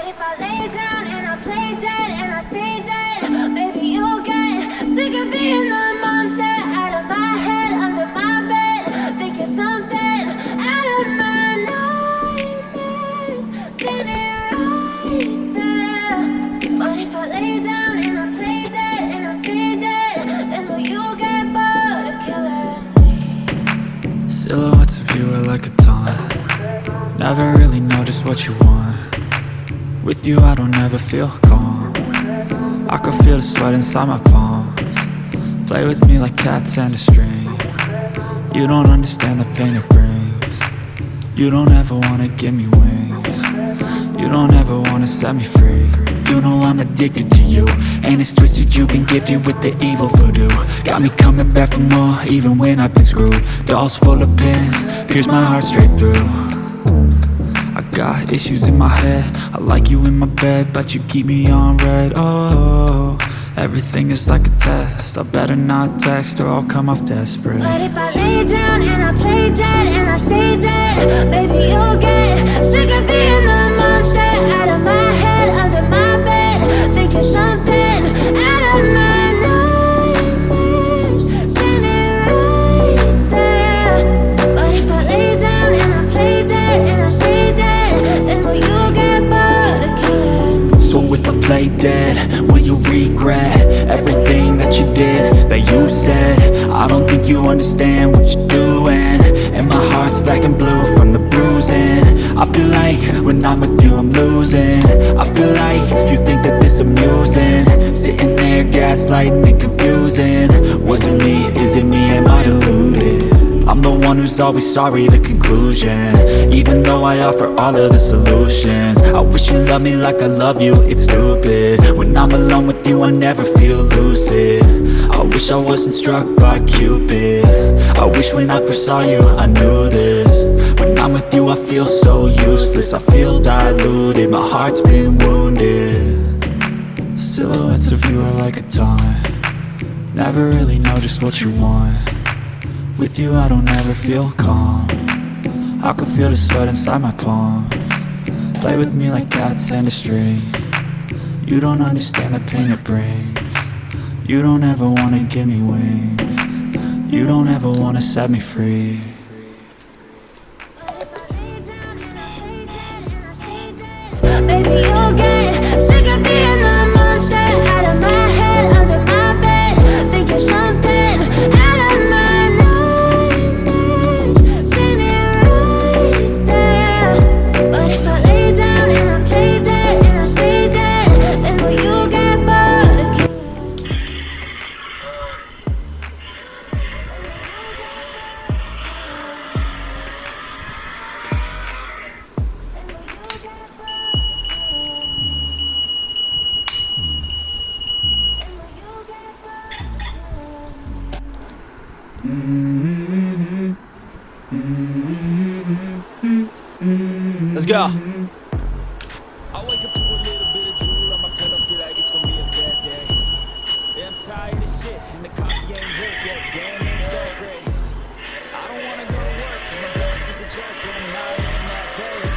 But if I lay down and I play dead and I stay dead, maybe you'll get sick of being the monster out of my head, under my bed. Think you're something out of my nightmares, standing right there. But if I lay down and I play dead and I stay dead, then will you get bored of killing me? Silhouettes of you are like a taunt. Never really know just what you want. With you I don't ever feel calm. I can feel the sweat inside my palms. Play with me like cats and a string. You don't understand the pain it brings. You don't ever wanna give me wings. You don't ever wanna set me free. You know I'm addicted to you, and it's twisted, you've been gifted with the evil voodoo. Got me coming back for more, even when I've been screwed. Dolls full of pins, pierce my heart straight through. I got issues in my head, I like you in my bed, but you keep me on red. Oh, everything is like a test, I better not text or I'll come off desperate. But if I lay down and I play dead and I stay dead, maybe you'll get sick of being the monster out of my head, under my bed. Think you're something out of my nightmares, standing right there. But if I lay down and I play dead and I stay dead, then will you get bored of killing me? So if I play dead, will you regret everything that you did, that you said? I don't think you understand what you're doing, and my heart's black and blue from the bruising. I feel like when I'm with you I'm losing. I feel like you think that this amusing, sitting there gaslighting and confusing. Was it me? Is it me? Am I deluded? I'm the one who's always sorry, the conclusion, even though I offer all of the solutions. I wish you loved me like I love you, it's stupid. When I'm alone with you I never feel lucid. I wish I wasn't struck by Cupid. I wish when I first saw you I knew this. When I'm with you I feel so useless, I feel diluted, my heart's been wounded. Silhouettes of you are like a taunt. Never really know just what you want. With you I don't ever feel calm. I can feel the sweat inside my palms. Play with me like cats and a string. You don't understand the pain it brings. You don't ever wanna give me wings. You don't ever wanna set me free. Maybe you'll get sick of being the monster out of my head, under my bed. Think you're something out of my nightmares, standing right there. But if I lay down and I play dead and I stay dead, then will you get bored of killing me? Let's go. I wake up to a little bit of drool on my pillow, feel like it's gonna be a bad day. Yeah, I'm tired of shit, and the coffee ain't hit yet. Damn, ain't that great. I don't wanna go to work, cause my boss is a jerk, and I'm not even that paid.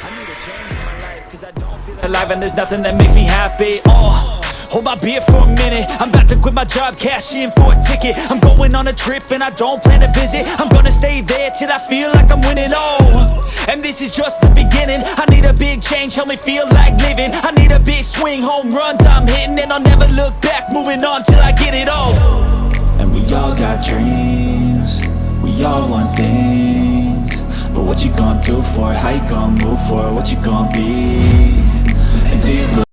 I need a change in my life, cause I don't feel alive, and there's nothing that makes me happy. Hold my beer for a minute, I'm about to quit my job, cash in for a ticket. I'm going on a trip and I don't plan to visit. I'm gonna stay there till I feel like I'm winning, and this is just the beginning. I need a big change, help me feel like living. I need a big swing, home runs I'm hitting, and I'll never look back, moving on till I get it all. And we all got dreams, we all want things, but what you gonna do for it? How you gonna move for it? What you gonna be? And do you